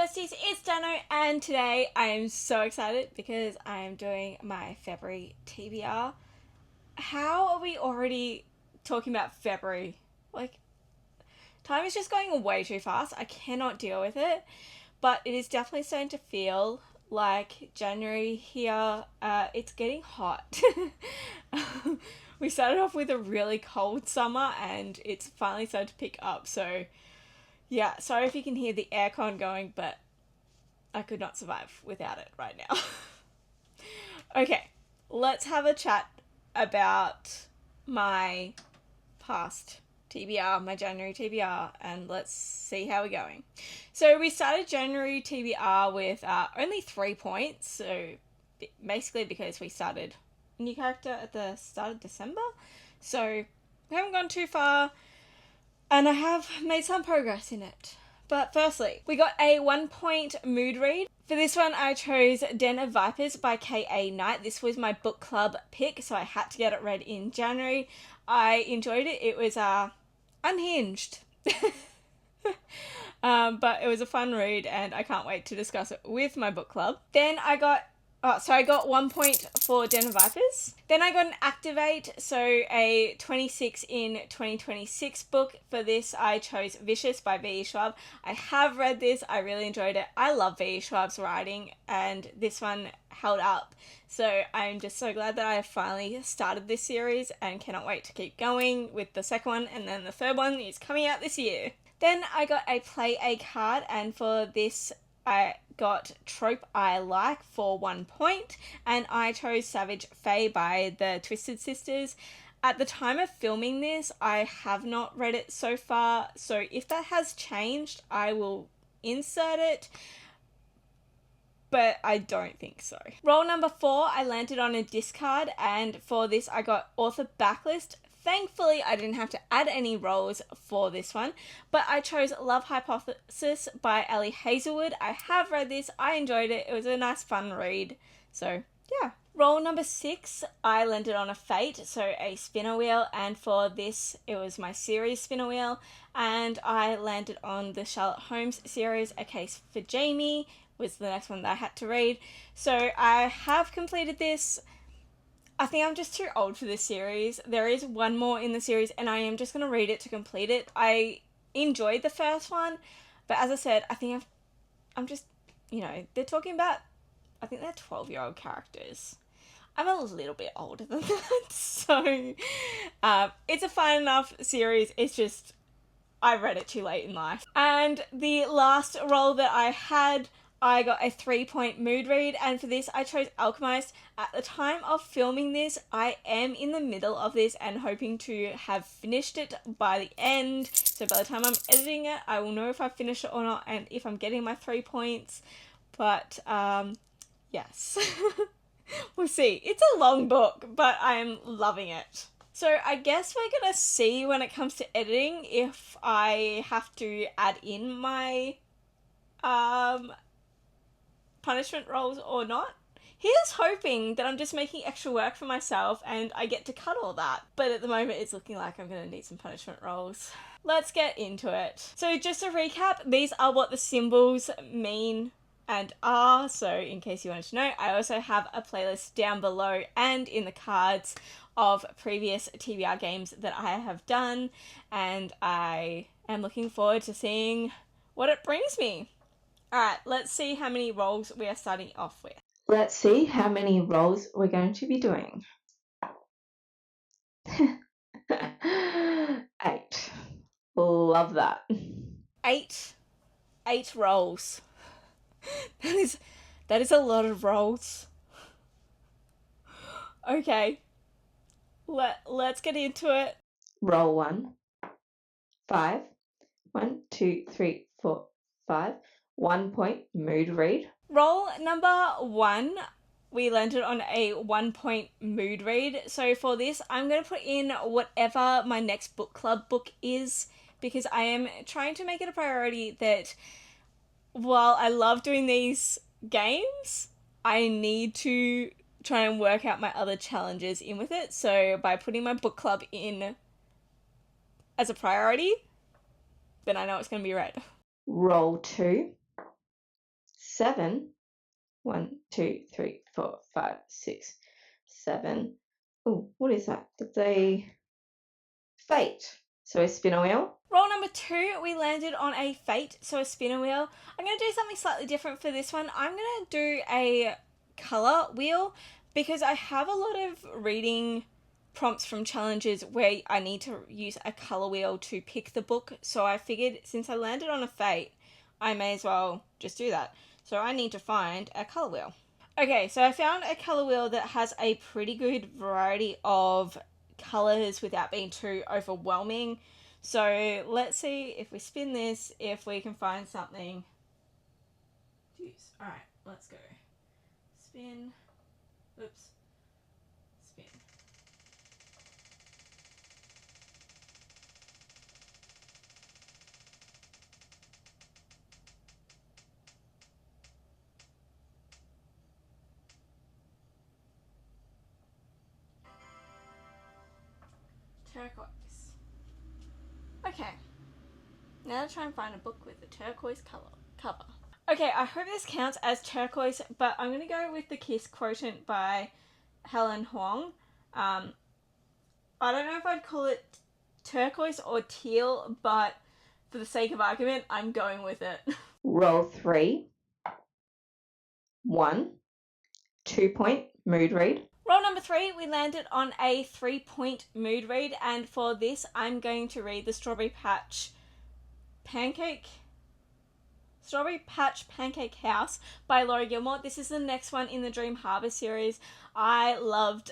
besties, it's Dano, and today I am so excited because I am doing my February TBR. How are we already talking about February? Like, time is just going way too fast. I cannot deal with it, but it is definitely starting to feel like January here. It's getting hot. We started off with a really cold summer and it's finally started to pick up, so yeah, sorry if you can hear the aircon going, but I could not survive without it right now. Okay, let's have a chat about my past TBR, my January TBR, and let's see how we're going. So we started January TBR with only 3 points, so basically because we started a new character at the start of December, so we haven't gone too far, and I have made some progress in it. But firstly, we got a 1 point mood read. For this one, I chose Den of Vipers by K.A. Knight. This was my book club pick, so I had to get it read in January. I enjoyed it. It was unhinged. But it was a fun read, and I can't wait to discuss it with my book club. Then I got 1 point for Den of Vipers. Then I got an Activate, so a 26 in 2026 book. For this, I chose Vicious by V.E. Schwab. I have read this. I really enjoyed it. I love V.E. Schwab's writing, and this one held up. So I'm just so glad that I finally started this series and cannot wait to keep going with the second one, and then the third one is coming out this year. Then I got a Play A card, and for this I got Trope I Like for 1 point, and I chose Savage Fae by the Twisted Sisters. At the time of filming this, I have not read it so far, so if that has changed, I will insert it, but I don't think so. Roll number 4, I landed on a discard, and for this I got Author Backlist. Thankfully, I didn't have to add any rolls for this one, but I chose Love Hypothesis by Ellie Hazelwood. I have read this. I enjoyed it. It was a nice, fun read. So, yeah. Roll number 6, I landed on a Fate, so a spinner wheel, and for this, it was my series spinner wheel, and I landed on the Sherlock Holmes series, A Case for Jamie, was the next one that I had to read. So, I have completed this. I think I'm just too old for this series. There is one more in the series, and I am just going to read it to complete it. I enjoyed the first one, but as I said, I think I'm just, they're talking about, I think they're 12-year-old characters. I'm a little bit older than that, so it's a fine enough series. It's just, I read it too late in life. And the last role that I had, I got a 3 point mood read, and for this I chose Alchemist. At the time of filming this, I am in the middle of this and hoping to have finished it by the end. So by the time I'm editing it, I will know if I finish it or not and if I'm getting my 3 points. But, yes. We'll see. It's a long book, but I'm loving it. So I guess we're gonna see when it comes to editing if I have to add in my, punishment rolls or not. Here's hoping that I'm just making extra work for myself and I get to cut all that. But at the moment it's looking like I'm going to need some punishment rolls. Let's get into it. So just to recap, these are what the symbols mean and are. So in case you wanted to know, I also have a playlist down below and in the cards of previous TBR games that I have done. And I am looking forward to seeing what it brings me. Alright, let's see how many rolls we are starting off with. Let's see how many rolls we're going to be doing. 8. Love that. 8 rolls. That is a lot of rolls. Okay. Let's get into it. Roll 1. 5. 1, 2, 3, 4, 5. 1 point mood read. Roll number 1, we landed on a 1 point mood read. So for this, I'm going to put in whatever my next book club book is, because I am trying to make it a priority that while I love doing these games, I need to try and work out my other challenges in with it. So by putting my book club in as a priority, then I know it's going to be read. Roll 2. 7. 1, 2, 3, 4, 5, 6, 7. Oh, what is that? That's a fate. So a spinner wheel. Roll number 2, we landed on a fate, so a spinner wheel. I'm going to do something slightly different for this one. I'm going to do a colour wheel because I have a lot of reading prompts from challenges where I need to use a colour wheel to pick the book. So I figured since I landed on a fate, I may as well just do that. So I need to find a colour wheel. Okay, so I found a colour wheel that has a pretty good variety of colours without being too overwhelming. So let's see if we spin this, if we can find something to use. Alright, let's go. Spin. Oops. Spin. Turquoise. Okay. Now to try and find a book with a turquoise cover. Okay, I hope this counts as turquoise, but I'm going to go with The Kiss Quotient by Helen Huang. I don't know if I'd call it turquoise or teal, but for the sake of argument, I'm going with it. Roll 3. 1. 2-point mood read. Roll number 3, we landed on a 3-point mood read, and for this, I'm going to read the Strawberry Patch Pancake House by Laura Gilmore. This is the next one in the Dream Harbour series. I loved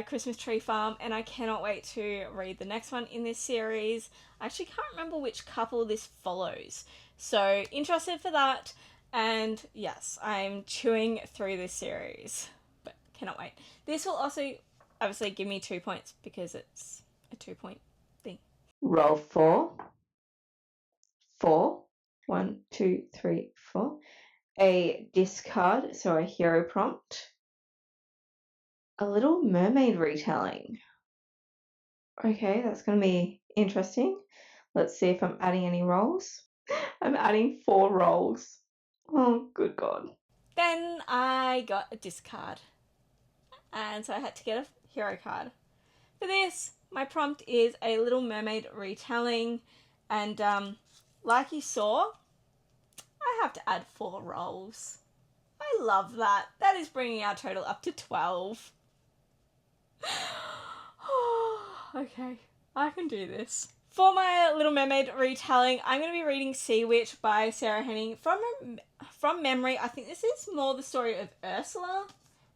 Christmas Tree Farm, and I cannot wait to read the next one in this series. I actually can't remember which couple this follows, so interested for that. And yes, I'm chewing through this series, but cannot wait. This will also obviously give me 2 points because it's a 2-point thing. Roll 4. 4. 1, 2, 3, 4. A discard, so a hero prompt. A Little Mermaid retelling. Okay, that's going to be interesting. Let's see if I'm adding any rolls. I'm adding 4 rolls. Oh, good God. Then I got a discard. And so I had to get a hero card. For this, my prompt is A Little Mermaid retelling. And like you saw, I have to add 4 rolls. I love that. That is bringing our total up to 12. Okay, I can do this. For my Little Mermaid retelling, I'm going to be reading Sea Witch by Sarah Henning. From memory, I think this is more the story of Ursula,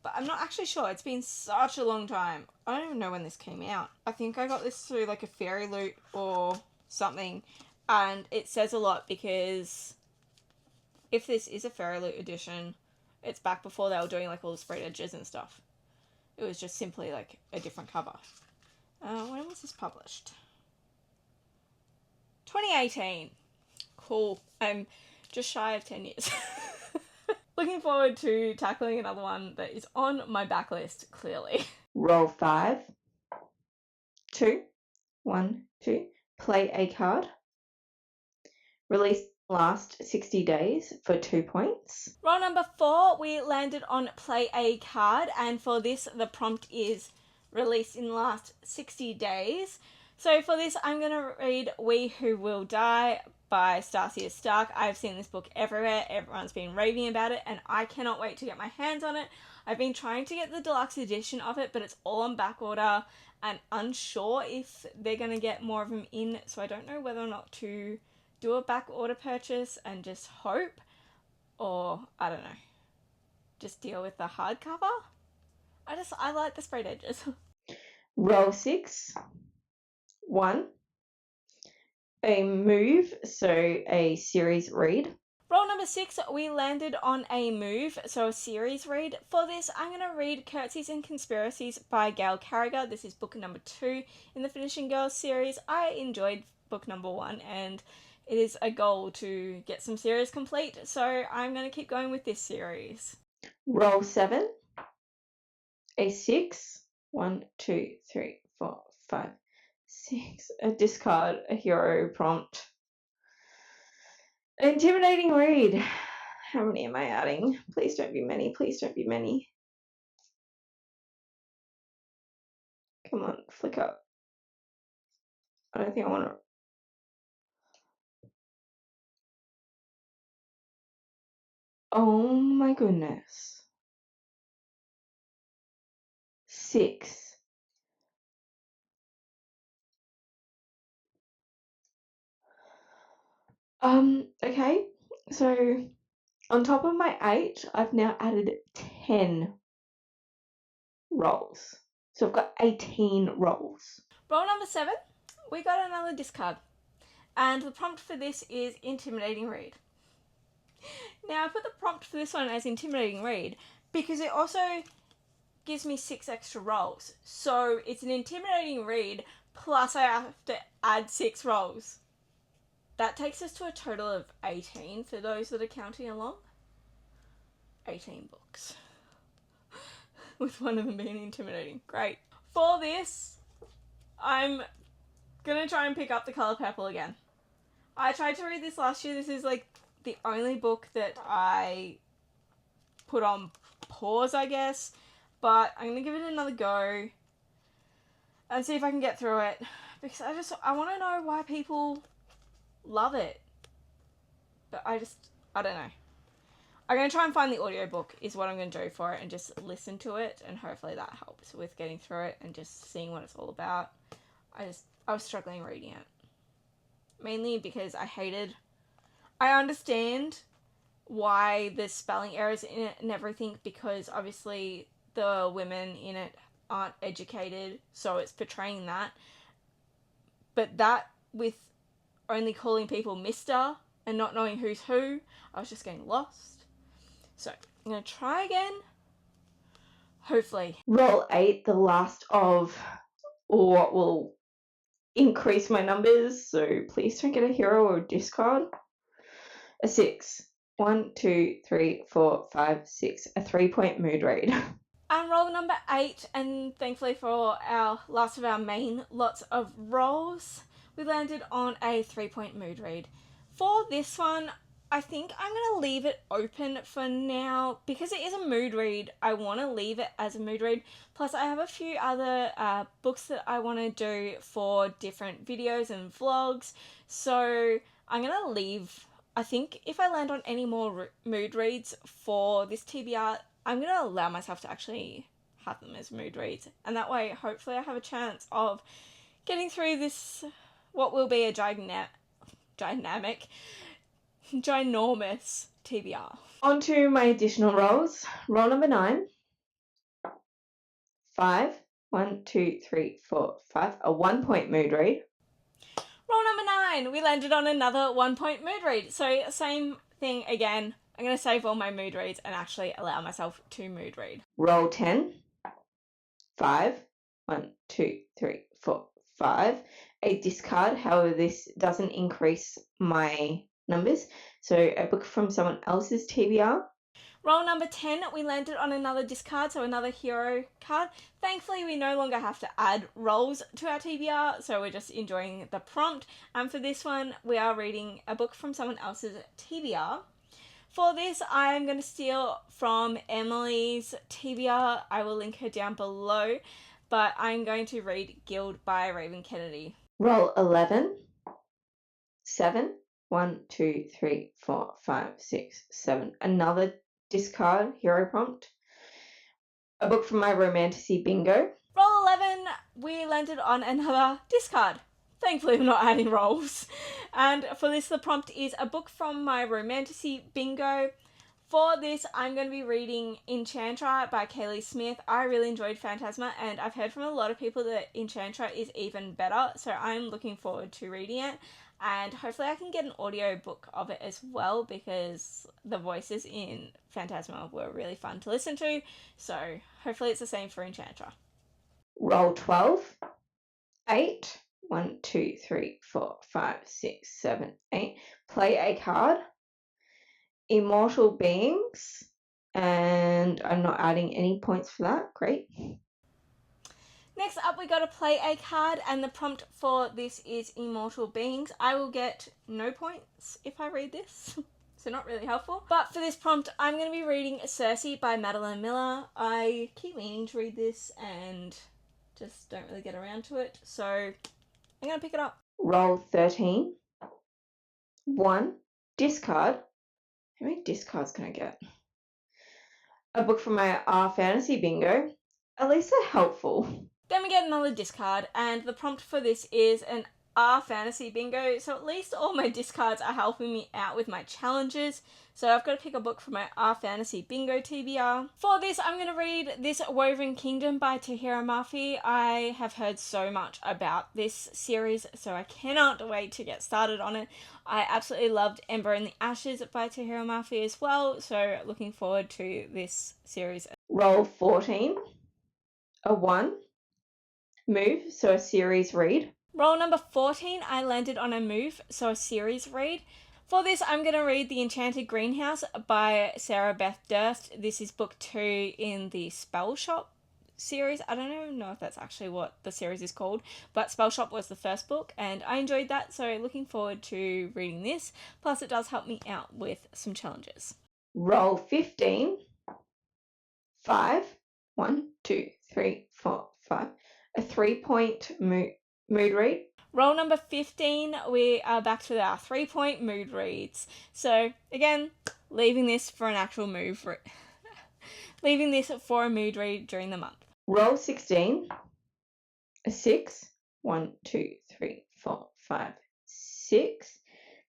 but I'm not actually sure. It's been such a long time. I don't even know when this came out. I think I got this through like a Fairy Loot or something, and it says a lot because if this is a Fairy Loot edition, it's back before they were doing like all the sprayed edges and stuff. It was just simply like a different cover. When was this published? 2018. Cool. I'm just shy of 10 years. Looking forward to tackling another one that is on my backlist, clearly. Roll 5. 2. 1, 2. Play a card. Release last 60 days for 2 points. Roll number 4, we landed on play a card, and for this, the prompt is released in last 60 days. So for this, I'm going to read We Who Will Die by Stacia Stark. I've seen this book everywhere. Everyone's been raving about it, and I cannot wait to get my hands on it. I've been trying to get the deluxe edition of it, but it's all on back order and unsure if they're going to get more of them in, so I don't know whether or not to do a back order purchase and just hope, or I don't know, just deal with the hardcover. I like the sprayed edges. Roll 6. 1. A move, so a series read. Roll number 6, we landed on a move, so a series read. For this, I'm going to read Curtsies and Conspiracies by Gail Carriger. This is book number 2 in the Finishing Girls series. I enjoyed book number 1, and it is a goal to get some series complete, so I'm going to keep going with this series. Roll 7. A 6. 1, 2, 3, 4, 5, 6. A discard, a hero prompt. Intimidating read. How many am I adding? Please don't be many. Please don't be many. Come on, flick up. I don't think I want to. Oh my goodness. 6. Okay. So on top of my 8, I've now added 10 rolls. So I've got 18 rolls. Roll number 7, we got another discard. And the prompt for this is intimidating read. Now I put the prompt for this one as intimidating read because it also gives me 6 extra rolls. So it's an intimidating read plus I have to add 6 rolls. That takes us to a total of 18 for those that are counting along. 18 books. With one of them being intimidating. Great. For this, I'm gonna try and pick up The Colour Purple again. I tried to read this last year. This is like the only book that I put on pause, I guess. But I'm gonna give it another go and see if I can get through it. Because I want to know why people love it. But I don't know. I'm going to try and find the audiobook is what I'm going to do for it and just listen to it, and hopefully that helps with getting through it and just seeing what it's all about. I was struggling reading it. Mainly because I understand why there's spelling errors in it and everything, because obviously the women in it aren't educated, so it's portraying that. But that with only calling people Mr. and not knowing who's who, I was just getting lost. So I'm going to try again. Hopefully. Roll 8, the last of what will increase my numbers. So please don't get a hero or a discard. A 6. 1, 2, 3, 4, 5, 6. A 3-point mood read. And roll number 8, and thankfully for our last of our main lots of rolls, we landed on a 3-point mood read. For this one, I think I'm going to leave it open for now because it is a mood read. I want to leave it as a mood read. Plus, I have a few other books that I want to do for different videos and vlogs. So I'm going to leave. I think if I land on any more mood reads for this TBR, I'm going to allow myself to actually have them as mood reads. And that way, hopefully I have a chance of getting through this, what will be a ginormous TBR. On to my additional rolls. Roll number 9. 5. 1, 2, 3, 4, 5. A 1-point mood read. Roll number 9. We landed on another 1-point mood read. So same thing again. I'm going to save all my mood reads and actually allow myself to mood read. Roll 10. 5. 1, 2, 3, 4, 5. A discard. However, this doesn't increase my numbers. So a book from someone else's TBR. Roll number 10, we landed on another discard, so another hero card. Thankfully, we no longer have to add rolls to our TBR, so we're just enjoying the prompt. And for this one, we are reading a book from someone else's TBR. For this, I'm going to steal from Emily's TBR. I will link her down below, but I'm going to read Guild by Raven Kennedy. Roll 11. 7. 1, 2, 3, 4, 5, 6, 7. Another discard hero prompt. A book from my Romantasy bingo. Roll 11. We landed on another discard. Thankfully, we're not adding rolls. And for this, the prompt is a book from my Romantasy bingo. For this, I'm going to be reading Enchantra by Kaylee Smith. I really enjoyed Phantasma, and I've heard from a lot of people that Enchantra is even better, so I'm looking forward to reading it. And hopefully I can get an audio book of it as well, because the voices in Phantasma were really fun to listen to. So hopefully it's the same for Enchantra. Roll 12. 8. 1, 2, 3, 4, 5, 6, 7, 8. Play a card. Immortal Beings. And I'm not adding any points for that. Great. Next up, we got to play a card, and the prompt for this is Immortal Beings. I will get no points if I read this, so not really helpful. But for this prompt, I'm going to be reading Circe by Madeline Miller. I keep meaning to read this and just don't really get around to it, so I'm going to pick it up. Roll 13. 1. Discard. How many discards can I get? A book from my fantasy bingo. At least they're helpful. Then we get another discard, and the prompt for this is an fantasy bingo, so at least all my discards are helping me out with my challenges. So I've got to pick a book for my fantasy bingo TBR. For this, I'm going to read this Woven Kingdom by Tahira Murphy. I have heard so much about this series, so I cannot wait to get started on it. I absolutely loved Ember in the Ashes by Tahira Murphy as well, so looking forward to this series. Roll 14. A 1. Move, so a series read. Roll number 14, I landed on a move, so a series read. For this, I'm going to read The Enchanted Greenhouse by Sarah Beth Durst. This is book 2 in the Spell Shop series. I don't even know if that's actually what the series is called, but Spell Shop was the first book, and I enjoyed that, so looking forward to reading this. Plus, it does help me out with some challenges. Roll 15. 5. 1, 2, 3, 4, 5. A 3-point mood read. Roll number 15, we are back to our 3-point mood reads. So again, leaving this for an actual leaving this for a mood read during the month. Roll 16. A 6. 1, 2, 3, 4, 5, 6.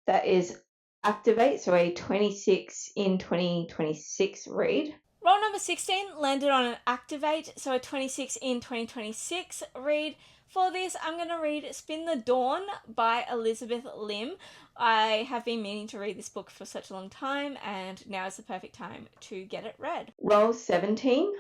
That is activate, so a 26 in 2026 read. Roll number 16 landed on an activate, so a 26 in 2026 read. For this, I'm going to read Spin the Dawn by Elizabeth Lim. I have been meaning to read this book for such a long time, and now is the perfect time to get it read. Roll 17.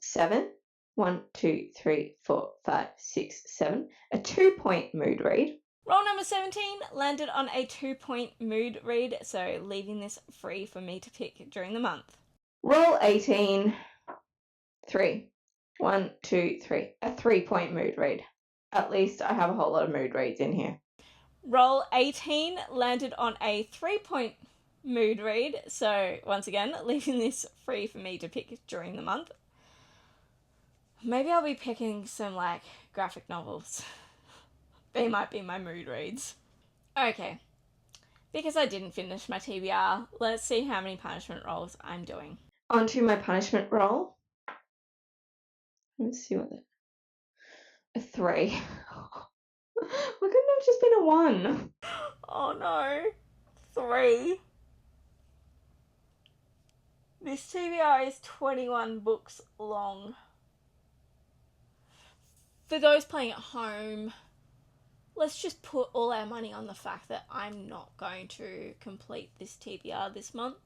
7. 1, 2, 3, 4, 5, 6, 7. A 2-point mood read. Roll number 17 landed on a 2-point mood read, so leaving this free for me to pick during the month. Roll 18. 3. 1, 2, 3. A 3-point mood read. At least I have a whole lot of mood reads in here. Roll 18 landed on a 3-point mood read, so once again, leaving this free for me to pick during the month. Maybe I'll be picking some, graphic novels. They might be my mood reads. Okay, because I didn't finish my TBR, let's see how many punishment rolls I'm doing. On to my punishment roll. Let's see what a 3. Why couldn't it have just been a 1? Oh no. 3. This TBR is 21 books long. For those playing at home, let's just put all our money on the fact that I'm not going to complete this TBR this month.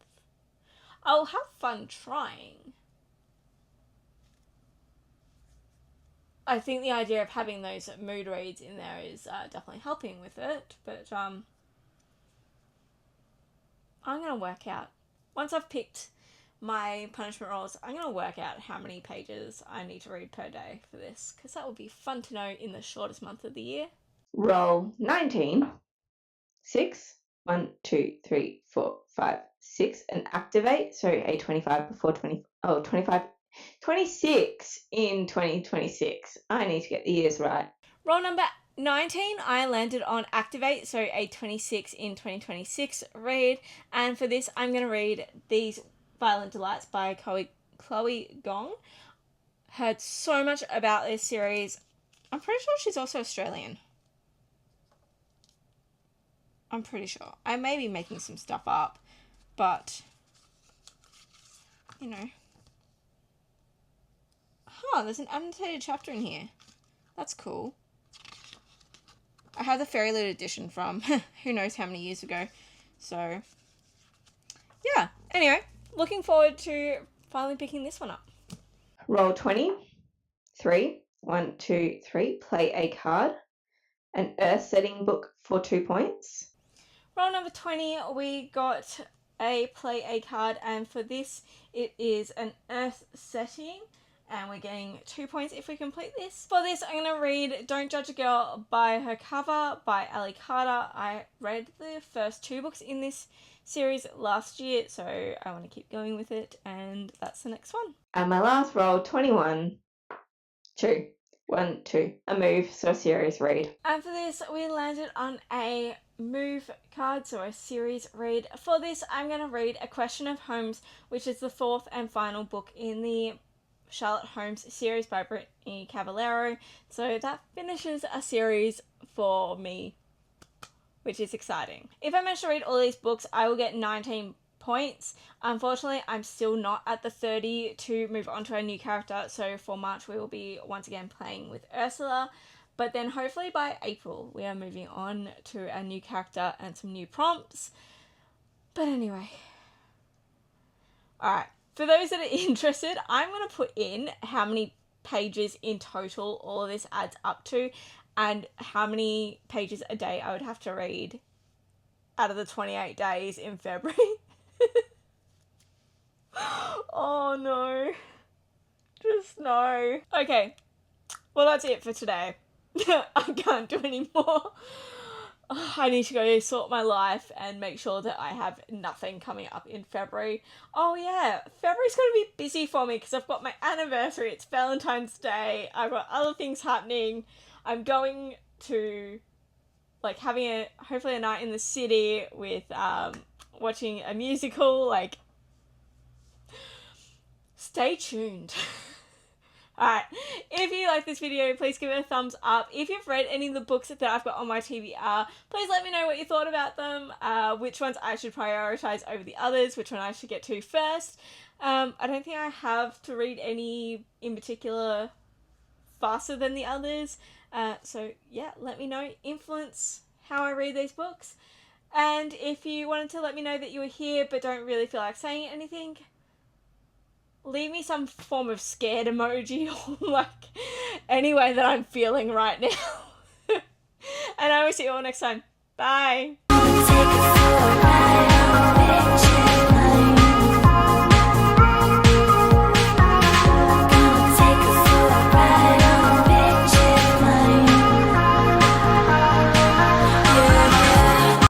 I'll have fun trying. I think the idea of having those mood reads in there is definitely helping with it, but I'm going to work out. Once I've picked my punishment rolls, I'm going to work out how many pages I need to read per day for this, because that would be fun to know in the shortest month of the year. Roll 19. 6. 1, 2, 3, 4, 5, 6. And activate, so a 25 before 20. Oh, 25. 26 in 2026. I need to get the years right. Roll number 19, I landed on activate, so a 26 in 2026 read. And for this, I'm going to read These Violent Delights by Chloe Gong. Heard so much about this series. I'm pretty sure she's also Australian. I'm pretty sure. I may be making some stuff up, but, there's an annotated chapter in here. That's cool. I have the Fairy Loot edition from who knows how many years ago. So, yeah. Anyway, looking forward to finally picking this one up. Roll 20. 3. 1, 2, 3. Play a card. An earth setting book for 2 points. Roll number 20, we got a play a card, and for this, it is an earth setting. And we're getting 2 points if we complete this. For this, I'm going to read Don't Judge a Girl by Her Cover by Ali Carter. I read the first 2 books in this series last year, so I want to keep going with it, and that's the next one. And my last roll, 21, 2. 1, 2. A move, so a series read. And for this, we landed on a move card, so a series read. For this, I'm going to read A Question of Homes, which is the fourth and final book in the Charlotte Holmes series by Brittany Cavallero. So that finishes a series for me, which is exciting. If I manage to read all these books, I will get 19 points. Unfortunately, I'm still not at the 30 to move on to a new character, so for March we will be once again playing with Ursula, but then hopefully by April we are moving on to a new character and some new prompts. But anyway, alright, for those that are interested, I'm going to put in how many pages in total all of this adds up to, and how many pages a day I would have to read out of the 28 days in February. Oh no. Just no. Okay. Well, that's it for today. I can't do any more. I need to go sort my life and make sure that I have nothing coming up in February. Oh yeah, February's going to be busy for me because I've got my anniversary, it's Valentine's Day, I've got other things happening. I'm going to having hopefully a night in the city with watching a musical. Stay tuned. Alright, if you like this video, please give it a thumbs up. If you've read any of the books that I've got on my TBR, please let me know what you thought about them, which ones I should prioritise over the others, which one I should get to first. I don't think I have to read any in particular faster than the others, so yeah, let me know. Influence how I read these books. And if you wanted to let me know that you were here but don't really feel like saying anything, leave me some form of scared emoji or any way that I'm feeling right now. And I will see you all next time. Bye.